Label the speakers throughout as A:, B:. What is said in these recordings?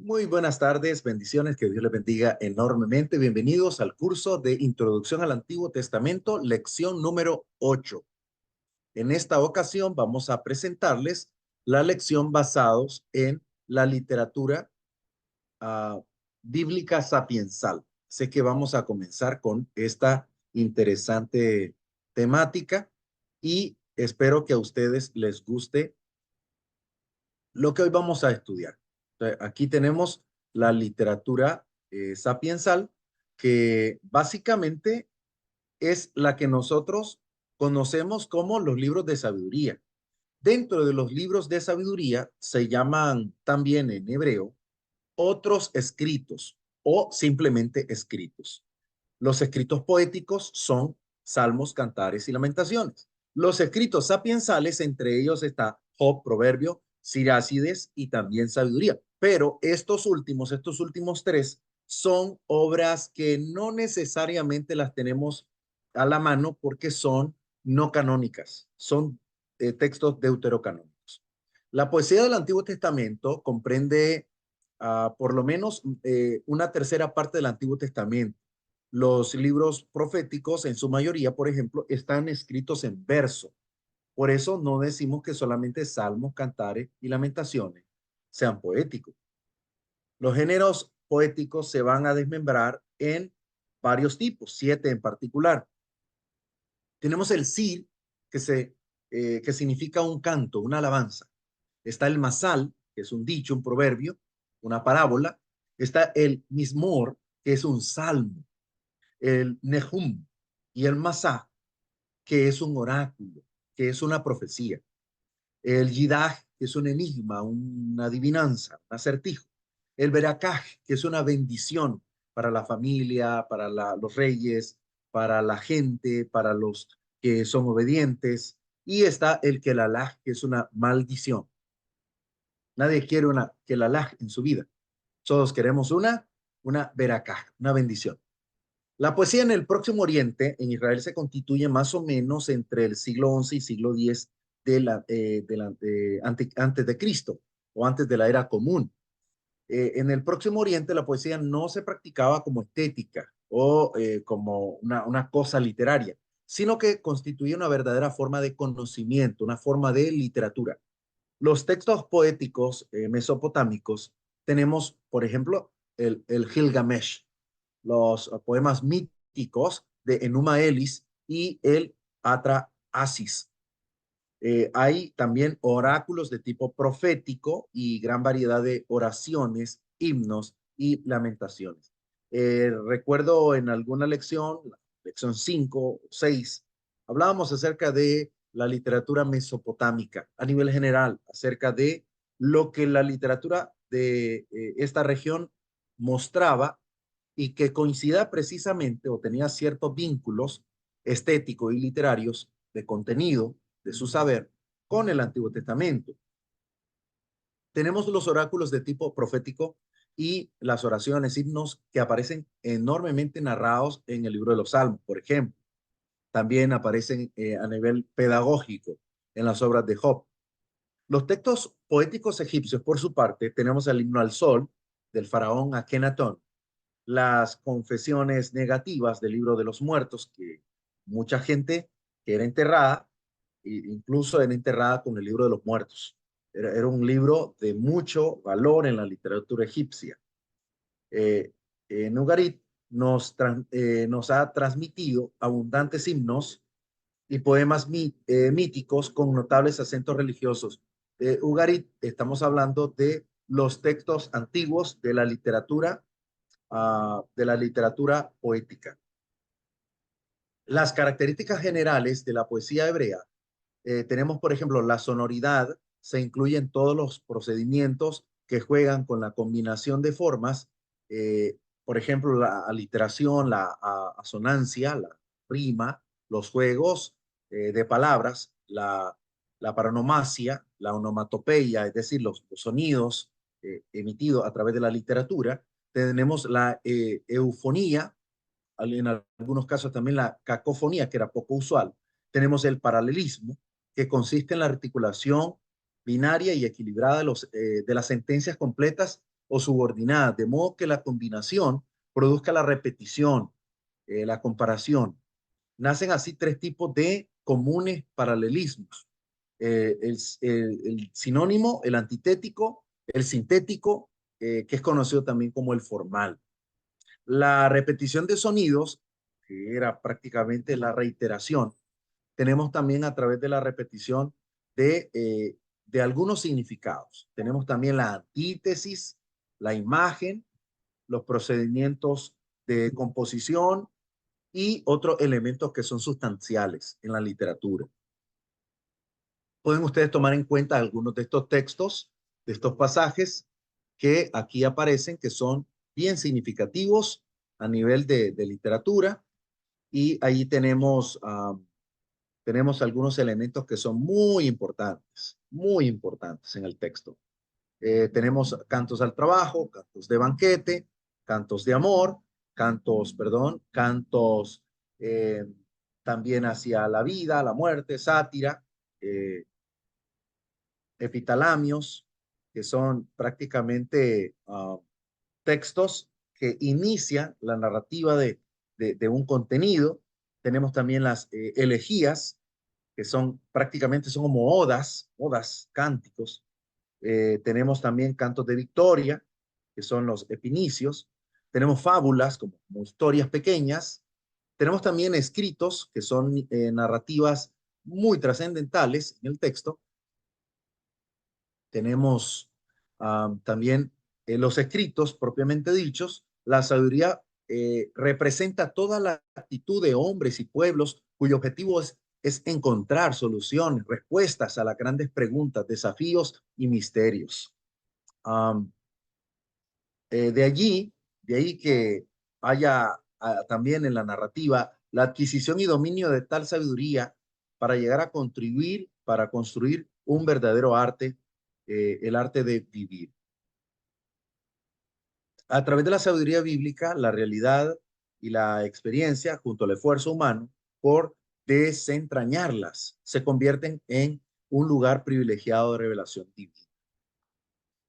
A: Muy buenas tardes, bendiciones, que Dios les bendiga enormemente. Bienvenidos al curso de Introducción al Antiguo Testamento, lección número 8. En esta ocasión vamos a presentarles la lección basados en la literatura ah, bíblica sapiensal. Sé que vamos a comenzar con esta interesante temática y espero que a ustedes les guste lo que hoy vamos a estudiar. Aquí tenemos la literatura sapiensal, que básicamente es la que nosotros conocemos como los libros de sabiduría. Dentro de los libros de sabiduría se llaman también en hebreo otros escritos o simplemente escritos. Los escritos poéticos son salmos, cantares y lamentaciones. Los escritos sapiensales, entre ellos está Job, Proverbio, Sirácides y también Sabiduría. Pero estos últimos tres son obras que no necesariamente las tenemos a la mano porque son no canónicas, son textos deuterocanónicos. La poesía del Antiguo Testamento comprende por lo menos una tercera parte del Antiguo Testamento. Los libros proféticos, en su mayoría, por ejemplo, están escritos en verso. Por eso no decimos que solamente salmos, cantares y lamentaciones sean poéticos. Los géneros poéticos se van a desmembrar en varios tipos, 7 en particular. Tenemos el sir, que significa un canto, una alabanza. Está el masal, que es un dicho, un proverbio, una parábola. Está el mismor, que es un salmo. El nehum y el masá, que es un oráculo, que es una profecía. El yidah, que es un enigma, una adivinanza, un acertijo. El berakaj, que es una bendición para la familia, para los reyes, para la gente, para los que son obedientes. Y está el kelalaj, que es una maldición. Nadie quiere una kelalaj en su vida. Todos queremos una berakaj, una bendición. La poesía en el Próximo Oriente, en Israel, se constituye más o menos entre el siglo XI y siglo X antes de Cristo o antes de la era común. En el Próximo Oriente, la poesía no se practicaba como estética o como una cosa literaria, sino que constituía una verdadera forma de conocimiento, una forma de literatura. Los textos poéticos mesopotámicos tenemos, por ejemplo, el Gilgamesh, los poemas míticos de Enuma Elis y el Atra Asis. Hay también oráculos de tipo profético y gran variedad de oraciones, himnos y lamentaciones. Recuerdo en alguna lección, la lección 5 o 6, hablábamos acerca de la literatura mesopotámica a nivel general, acerca de lo que la literatura de esta región mostraba y que coincida precisamente o tenía ciertos vínculos estéticos y literarios de contenido de su saber con el Antiguo Testamento. Tenemos los oráculos de tipo profético y las oraciones, himnos que aparecen enormemente narrados en el libro de los Salmos, por ejemplo. También aparecen a nivel pedagógico en las obras de Job. Los textos poéticos egipcios, por su parte, tenemos el himno al sol del faraón Akenatón, las confesiones negativas del libro de los muertos, que mucha gente que era enterrada, incluso era enterrada con el libro de los muertos. Era un libro de mucho valor en la literatura egipcia. Eh, Ugarit nos ha transmitido abundantes himnos y poemas míticos con notables acentos religiosos. Ugarit, estamos hablando de los textos antiguos de la literatura poética. Las características generales de la poesía hebrea, tenemos, por ejemplo, la sonoridad, se incluyen todos los procedimientos que juegan con la combinación de formas, por ejemplo, la aliteración, la asonancia, la rima, los juegos de palabras, la paronomasia, la onomatopeya, es decir, los sonidos emitidos a través de la literatura. Tenemos la eufonía, en algunos casos también la cacofonía, que era poco usual. Tenemos el paralelismo, que consiste en la articulación binaria y equilibrada de las sentencias completas o subordinadas, de modo que la combinación produzca la repetición, la comparación. Nacen así tres tipos de comunes paralelismos. El sinónimo, el antitético, el sintético, que es conocido también como el formal. La repetición de sonidos, que era prácticamente la reiteración, tenemos también a través de la repetición de algunos significados. Tenemos también la antítesis, la imagen, los procedimientos de composición y otros elementos que son sustanciales en la literatura. Pueden ustedes tomar en cuenta algunos de estos textos, de estos pasajes que aquí aparecen, que son bien significativos a nivel de literatura. Y ahí tenemos algunos elementos que son muy importantes en el texto. Tenemos cantos al trabajo, cantos de banquete, cantos de amor, cantos eh, también hacia la vida, la muerte, sátira, eh, epitalamios, que son prácticamente textos que inician la narrativa de un contenido. Tenemos también las elegías, que son prácticamente son como odas, cánticos. Tenemos también cantos de victoria, que son los epinicios. Tenemos fábulas, como historias pequeñas. Tenemos también escritos, que son narrativas muy trascendentales en el texto. Tenemos también los escritos propiamente dichos. La sabiduría representa toda la actitud de hombres y pueblos cuyo objetivo es encontrar soluciones, respuestas a las grandes preguntas, desafíos y misterios. Um, de allí, de ahí que haya también en la narrativa la adquisición y dominio de tal sabiduría para llegar a contribuir, para construir un verdadero arte, el arte de vivir. A través de la sabiduría bíblica, la realidad y la experiencia, junto al esfuerzo humano, por desentrañarlas, se convierten en un lugar privilegiado de revelación divina.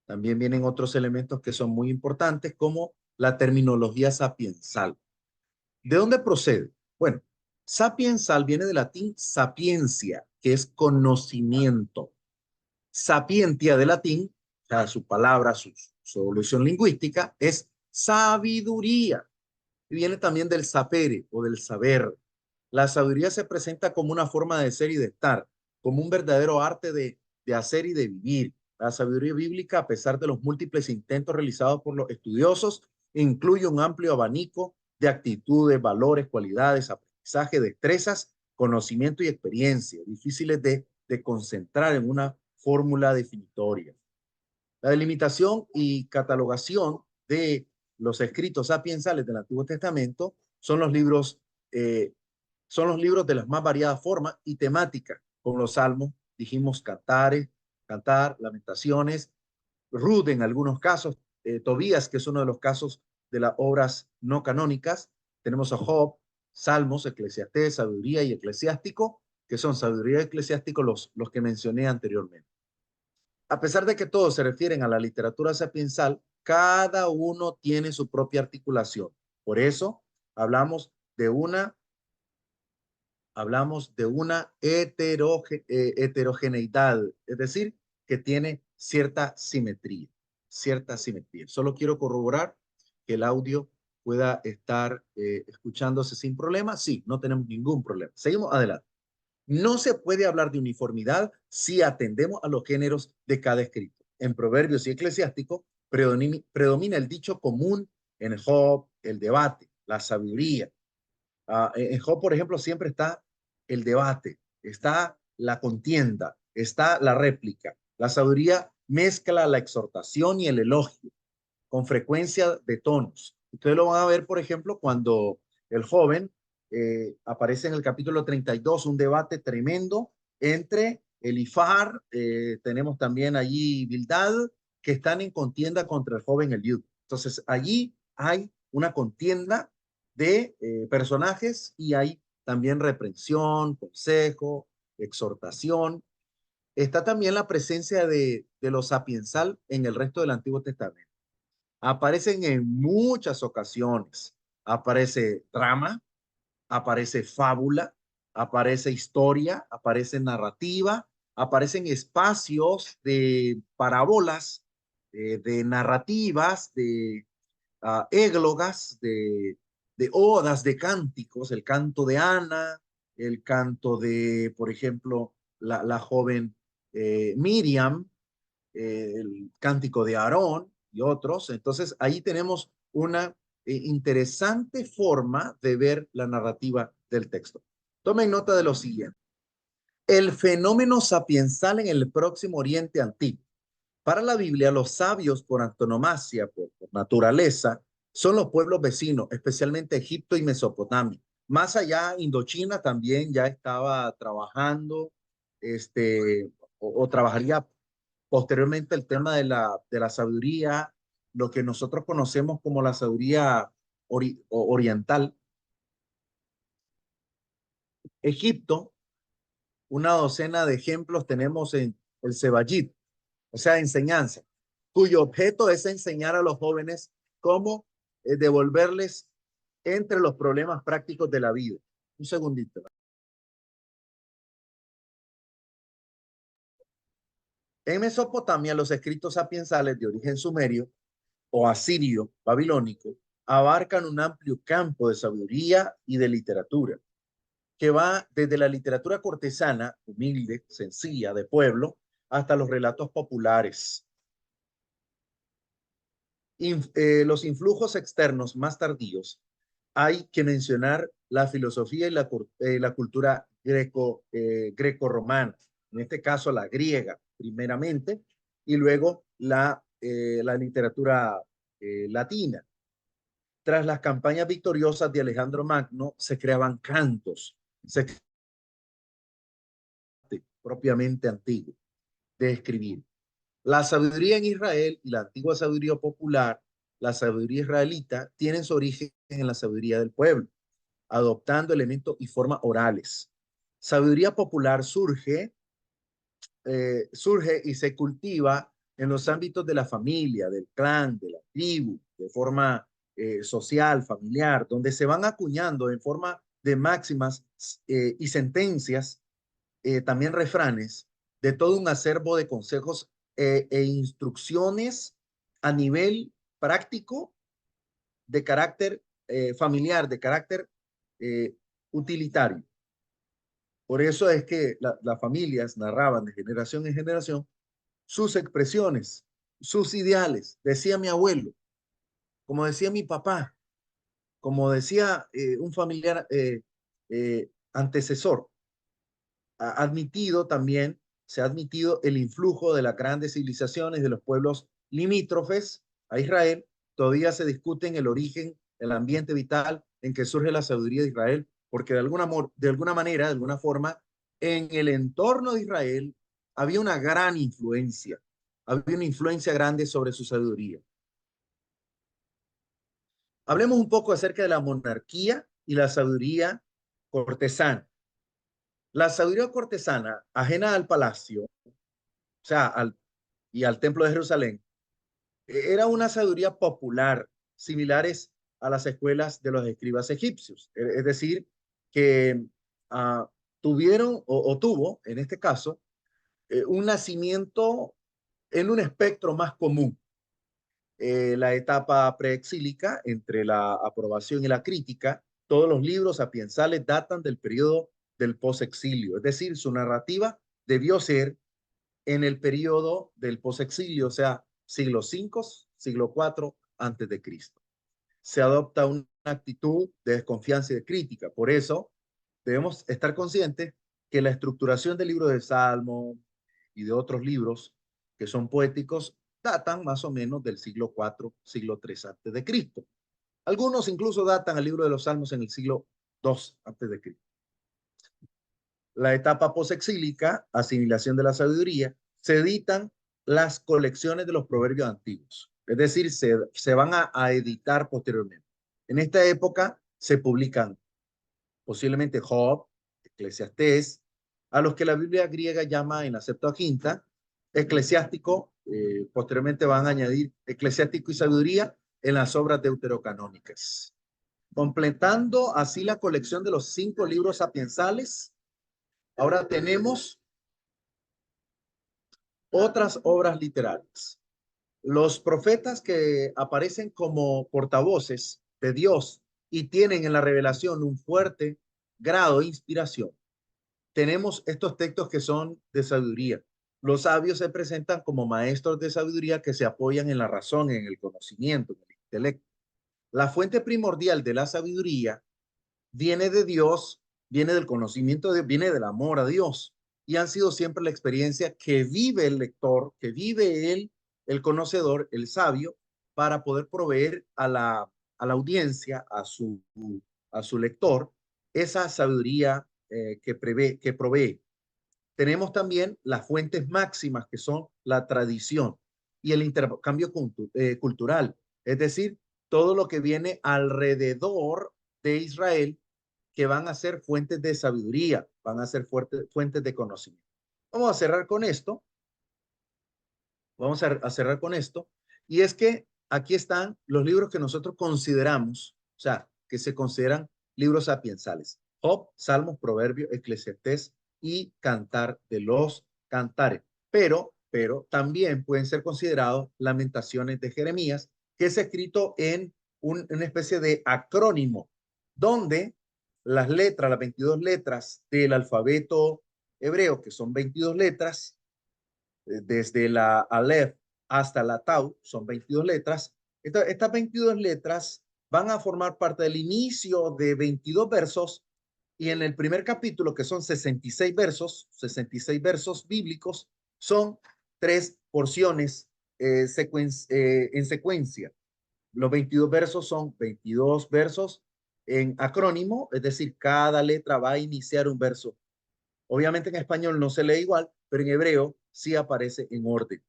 A: También vienen otros elementos que son muy importantes, como la terminología sapiensal. ¿De dónde procede? Bueno, sapiensal viene del latín sapiencia, que es conocimiento. Sapientia de latín, o sea, su palabra, su evolución lingüística, es sabiduría. Y viene también del sapere o del saber. La sabiduría se presenta como una forma de ser y de estar, como un verdadero arte de hacer y de vivir. La sabiduría bíblica, a pesar de los múltiples intentos realizados por los estudiosos, incluye un amplio abanico de actitudes, valores, cualidades, aprendizaje, destrezas, conocimiento y experiencia, difíciles de concentrar en una fórmula definitoria. La delimitación y catalogación de los escritos sapiensales del Antiguo Testamento eh, son los libros de las más variadas formas y temáticas, como los salmos, dijimos cantar, lamentaciones, Ruth en algunos casos, Tobías, que es uno de los casos de las obras no canónicas, tenemos a Job, Salmos, Eclesiastés, Sabiduría y Eclesiástico, que son Sabiduría y Eclesiástico los que mencioné anteriormente. A pesar de que todos se refieren a la literatura sapiensal, cada uno tiene su propia articulación. Por eso hablamos de una, heterogeneidad, es decir, que tiene cierta simetría, cierta simetría. Solo quiero corroborar que el audio pueda estar escuchándose sin problema. Sí, no tenemos ningún problema. Seguimos adelante. No se puede hablar de uniformidad si atendemos a los géneros de cada escrito. En Proverbios y Eclesiástico predomina el dicho común, en Job, el debate, la sabiduría. En Job, por ejemplo, siempre está el debate, está la contienda, está la réplica. La sabiduría mezcla la exhortación y el elogio con frecuencia de tonos. Ustedes lo van a ver, por ejemplo, cuando el joven aparece en el capítulo 32, un debate tremendo entre Elifar, tenemos también allí Bildad, que están en contienda contra el joven Eliud. Entonces, allí hay una contienda de personajes y hay también reprensión, consejo, exhortación. Está también la presencia de lo sapiensal en el resto del Antiguo Testamento. Aparecen en muchas ocasiones. Aparece drama, aparece fábula, aparece historia, aparece narrativa, aparecen espacios de parábolas, de narrativas, de églogas, de odas, de cánticos, el canto de Ana, el canto de, por ejemplo, la joven Miriam, el cántico de Aarón y otros. Entonces, ahí tenemos una interesante forma de ver la narrativa del texto. Tomen nota de lo siguiente. El fenómeno sapiensal en el Próximo Oriente Antiguo. Para la Biblia, los sabios por antonomasia, por naturaleza, son los pueblos vecinos, especialmente Egipto y Mesopotamia. Más allá, Indochina también ya estaba trabajando, o trabajaría posteriormente el tema de la sabiduría, lo que nosotros conocemos como la sabiduría oriental. Egipto, una docena de ejemplos tenemos en el Sebayit, o sea, enseñanza, cuyo objeto es enseñar a los jóvenes cómo devolverles entre los problemas prácticos de la vida. Un segundito. En Mesopotamia, los escritos sapiensales de origen sumerio o asirio babilónico abarcan un amplio campo de sabiduría y de literatura, que va desde la literatura cortesana, humilde, sencilla, de pueblo, hasta los relatos populares. Los influjos externos más tardíos, hay que mencionar la filosofía y la cultura greco-romana, en este caso la griega primeramente, y luego la literatura latina. Tras las campañas victoriosas de Alejandro Magno, se creaban cantos propiamente antiguos de escribir. La sabiduría en Israel y la antigua sabiduría popular, la sabiduría israelita, tienen su origen en la sabiduría del pueblo, adoptando elementos y formas orales. Sabiduría popular surge y se cultiva en los ámbitos de la familia, del clan, de la tribu, de forma social, familiar, donde se van acuñando en forma de máximas y sentencias, también refranes, de todo un acervo de consejos e instrucciones a nivel práctico, de carácter familiar, de carácter eh, utilitario. Por eso es que las familias narraban de generación en generación sus expresiones, sus ideales. Decía mi abuelo, como decía mi papá, como decía un familiar antecesor. Admitido también, se ha admitido el influjo de las grandes civilizaciones de los pueblos limítrofes a Israel. Todavía se discute en el origen, el ambiente vital en que surge la sabiduría de Israel, porque de alguna manera, de alguna forma, en el entorno de Israel había una gran influencia, había una influencia grande sobre su sabiduría. Hablemos un poco acerca de la monarquía y la sabiduría cortesana. La sabiduría cortesana, ajena al palacio, o sea, y al templo de Jerusalén, era una sabiduría popular, similares a las escuelas de los escribas egipcios. Es decir, que tuvieron o tuvo, en este caso, un nacimiento en un espectro más común. La etapa preexílica, entre la aprobación y la crítica, todos los libros sapiensales datan del periodo del posexilio, es decir, su narrativa debió ser en el periodo del posexilio, o sea, siglo V, siglo IV antes de Cristo. Se adopta una actitud de desconfianza y de crítica. Por eso debemos estar conscientes que la estructuración del libro de Salmo y de otros libros que son poéticos datan más o menos del siglo IV, siglo III antes de Cristo. Algunos incluso datan el libro de los Salmos en el siglo II antes de Cristo. La etapa posexílica, asimilación de la sabiduría, se editan las colecciones de los proverbios antiguos, es decir, se van a editar posteriormente. En esta época se publican posiblemente Job, Eclesiastés, a los que la Biblia griega llama en la Septuaginta eclesiástico, posteriormente van a añadir eclesiástico y sabiduría en las obras deuterocanónicas. Completando así la colección de los 5 libros sapiensales, ahora tenemos otras obras literarias. Los profetas que aparecen como portavoces de Dios y tienen en la revelación un fuerte grado de inspiración. Tenemos estos textos que son de sabiduría. Los sabios se presentan como maestros de sabiduría que se apoyan en la razón, en el conocimiento, en el intelecto. La fuente primordial de la sabiduría viene de Dios, viene del conocimiento, viene del amor a Dios. Y han sido siempre la experiencia que vive el lector, que vive el conocedor, el sabio, para poder proveer a la audiencia, a su lector, esa sabiduría que provee. Tenemos también las fuentes máximas, que son la tradición y el intercambio cultural, es decir, todo lo que viene alrededor de Israel, que van a ser fuentes de sabiduría, van a ser fuentes de conocimiento. Vamos a cerrar con esto, cerrar con esto, y es que aquí están los libros que nosotros consideramos, o sea, que se consideran libros sapiensales: Job, Salmos, Proverbios, Eclesiastés y Cantar de los Cantares. Pero también pueden ser considerados Lamentaciones de Jeremías, que es escrito en una especie de acrónimo, donde las 22 letras del alfabeto hebreo, que son 22 letras, desde la Aleph hasta la Tau, son 22 letras. Estas 22 letras van a formar parte del inicio de 22 versos, y en el primer capítulo, que son 66 versos bíblicos, son 3 porciones en secuencia. Los 22 versos son 22 versos en acrónimo, es decir, cada letra va a iniciar un verso. Obviamente en español no se lee igual, pero en hebreo sí aparece en orden,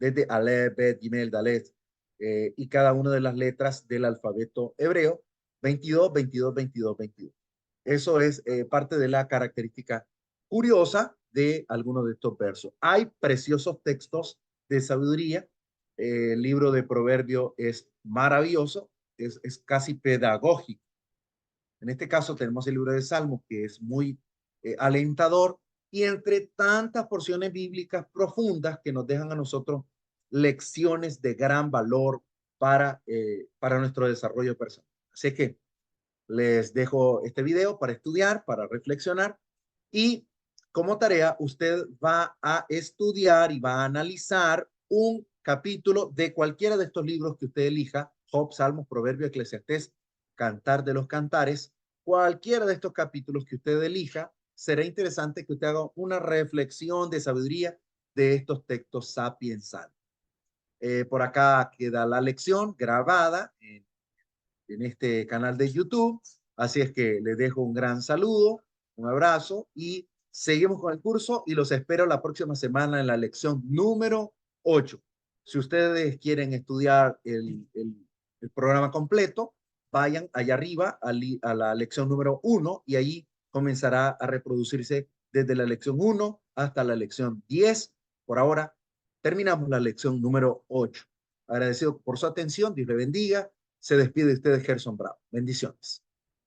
A: desde Aleph, Bet, Gimel, Dalet, y cada una de las letras del alfabeto hebreo: 22, 22, 22, 22. Eso es parte de la característica curiosa de algunos de estos versos. Hay preciosos textos de sabiduría. El libro de Proverbio es maravilloso, es casi pedagógico. En este caso tenemos el libro de Salmos, que es muy alentador, y entre tantas porciones bíblicas profundas que nos dejan a nosotros lecciones de gran valor para nuestro desarrollo personal. Así que les dejo este video para estudiar, para reflexionar, y como tarea usted va a estudiar y va a analizar un capítulo de cualquiera de estos libros que usted elija: Job, Salmos, Proverbios, Eclesiastés, Cantar de los Cantares. Cualquiera de estos capítulos que usted elija, será interesante que usted haga una reflexión de sabiduría de estos textos sapiensales. Por acá queda la lección grabada en este canal de YouTube. Así es que les dejo un gran saludo, un abrazo, y seguimos con el curso, y los espero la próxima semana en la lección número 8. Si ustedes quieren estudiar el programa completo, vayan allá arriba a la lección número 1, y ahí comenzará a reproducirse desde la lección 1 hasta la lección 10. Por ahora, terminamos la lección número 8. Agradecido por su atención. Dios le bendiga. Se despide de ustedes Gerson Bravo. Bendiciones.